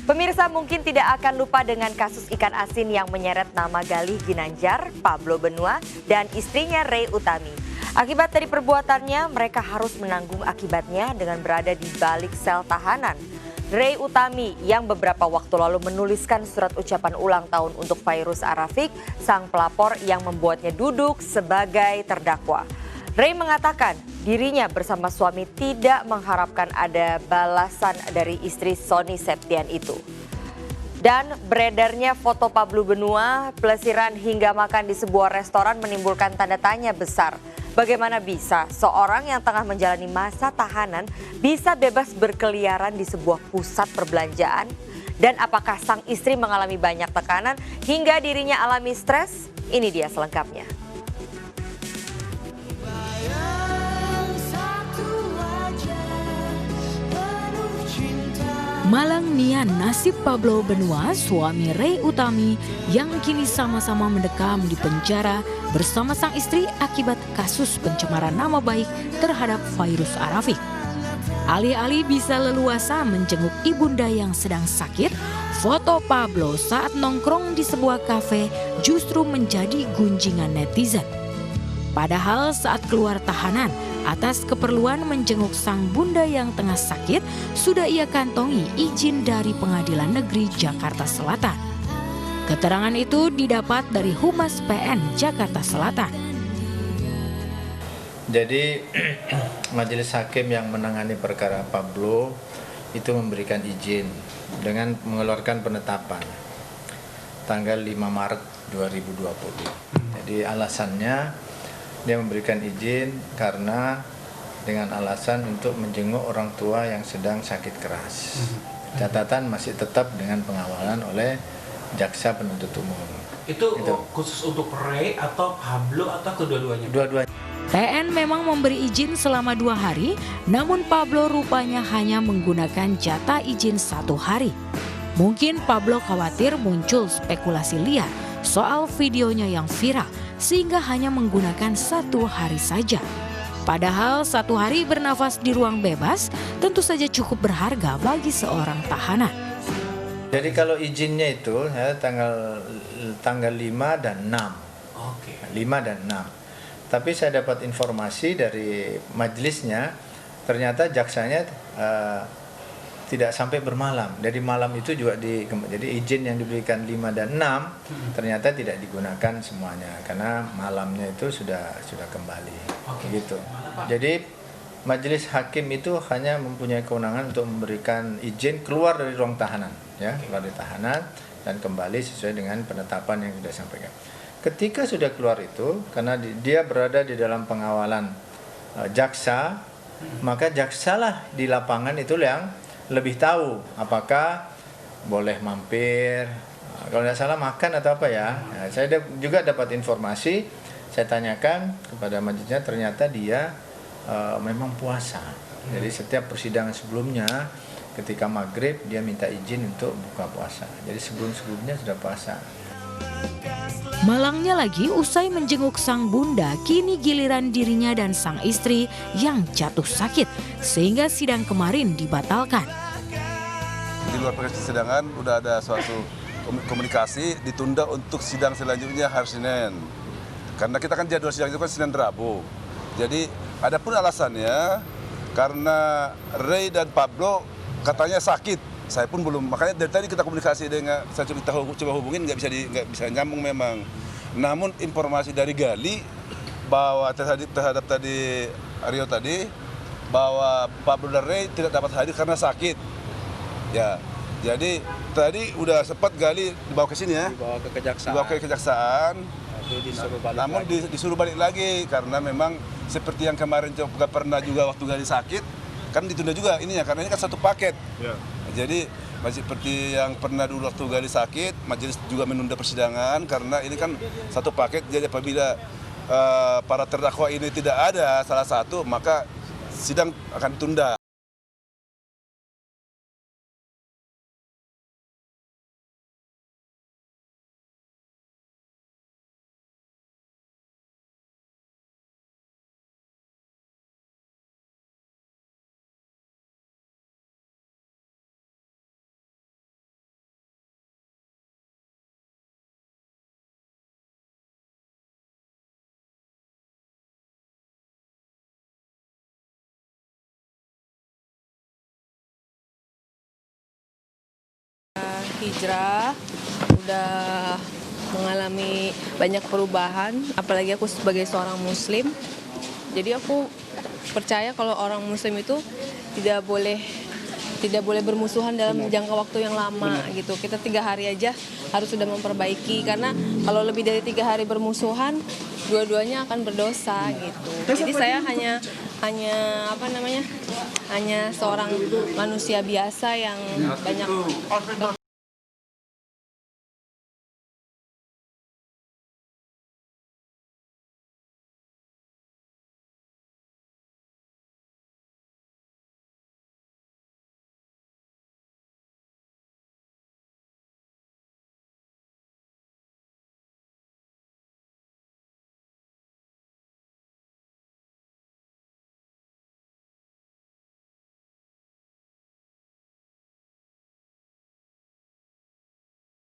Pemirsa mungkin tidak akan lupa dengan kasus ikan asin yang menyeret nama Galih Ginanjar, Pablo Benua, dan istrinya Rey Utami. Akibat dari perbuatannya, mereka harus menanggung akibatnya dengan berada di balik sel tahanan. Rey Utami yang beberapa waktu lalu menuliskan surat ucapan ulang tahun untuk Fairuz Arafik, sang pelapor yang membuatnya duduk sebagai terdakwa. Rey mengatakan dirinya bersama suami tidak mengharapkan ada balasan dari istri Sony Septian itu. Dan beredarnya foto Pablo Benua, pelesiran hingga makan di sebuah restoran menimbulkan tanda tanya besar. Bagaimana bisa seorang yang tengah menjalani masa tahanan bisa bebas berkeliaran di sebuah pusat perbelanjaan? Dan apakah sang istri mengalami banyak tekanan hingga dirinya alami stres? Ini dia selengkapnya. Malang nian nasib Pablo Benua, suami Rey Utami yang kini sama-sama mendekam di penjara bersama sang istri akibat kasus pencemaran nama baik terhadap Fairuz Arafik. Alih-alih bisa leluasa menjenguk ibunda yang sedang sakit, foto Pablo saat nongkrong di sebuah kafe justru menjadi gunjingan netizen. Padahal saat keluar tahanan, atas keperluan menjenguk sang bunda yang tengah sakit, sudah ia kantongi izin dari Pengadilan Negeri Jakarta Selatan. Keterangan itu didapat dari Humas PN Jakarta Selatan. Jadi majelis hakim yang menangani perkara Pablo itu memberikan izin dengan mengeluarkan penetapan tanggal 5 Maret 2020. Jadi alasannya dia memberikan izin karena dengan alasan untuk menjenguk orang tua yang sedang sakit keras. Catatan masih tetap dengan pengawalan oleh jaksa penuntut umum. Itu khusus untuk Rey atau Pablo atau kedua-duanya? Dua-duanya. PN memang memberi izin selama 2 hari, namun Pablo rupanya hanya menggunakan jatah izin 1 hari. Mungkin Pablo khawatir muncul spekulasi liar soal videonya yang viral, sehingga hanya menggunakan 1 hari saja. Padahal 1 hari bernafas di ruang bebas tentu saja cukup berharga bagi seorang tahanan. Jadi kalau izinnya itu ya, tanggal 5 dan 6. Oke. 5 dan 6. Tapi saya dapat informasi dari majelisnya, ternyata jaksanya tidak sampai bermalam. Dari malam itu juga jadi izin yang diberikan 5 dan 6 ternyata tidak digunakan semuanya karena malamnya itu sudah kembali. Gitu. Jadi majelis hakim itu hanya mempunyai kewenangan untuk memberikan izin keluar dari ruang tahanan, ya, keluar dari tahanan dan kembali sesuai dengan penetapan yang sudah sampaikan. Ketika sudah keluar itu, karena dia berada di dalam pengawalan jaksa, maka jaksalah di lapangan itu yang lebih tahu apakah boleh mampir, kalau tidak salah makan atau apa ya. Nah, saya juga dapat informasi, saya tanyakan kepada majelisnya, ternyata dia memang puasa. Jadi setiap persidangan sebelumnya ketika maghrib dia minta izin untuk buka puasa. Jadi sebelumnya sudah puasa. Malangnya lagi, usai menjenguk sang bunda, kini giliran dirinya dan sang istri yang jatuh sakit, sehingga sidang kemarin dibatalkan. Di luar persidangan udah ada suatu komunikasi ditunda untuk sidang selanjutnya hari Senin. Karena kita kan jadwal sidang itu kan Senin Rabu. Jadi ada pun alasannya karena Rey dan Pablo katanya sakit. Saya pun belum, makanya dari tadi kita komunikasi dengan, saya coba hubungin nggak bisa nyambung memang. Namun informasi dari Gali bahwa terhadap tadi Rio tadi bahwa Pablo dan Rey tidak dapat hadir karena sakit. Ya, jadi tadi udah sempat Gali dibawa ke sini ya. Dibawa ke kejaksaan. Namun disuruh balik lagi karena memang seperti yang kemarin juga pernah juga waktu Gali sakit kan ditunda juga ininya karena ini kan satu paket. Ya. Jadi masih seperti yang pernah dulu waktu Gali sakit, majelis juga menunda persidangan karena ini kan satu paket. Jadi apabila para terdakwa ini tidak ada salah satu, maka sidang akan ditunda. hijrah, udah mengalami banyak perubahan, apalagi aku sebagai seorang muslim. Jadi aku percaya kalau orang muslim itu tidak boleh bermusuhan dalam jangka waktu yang lama gitu. Kita 3 hari aja harus sudah memperbaiki, karena kalau lebih dari 3 hari bermusuhan, dua-duanya akan berdosa gitu. Jadi saya hanya hanya seorang manusia biasa yang banyak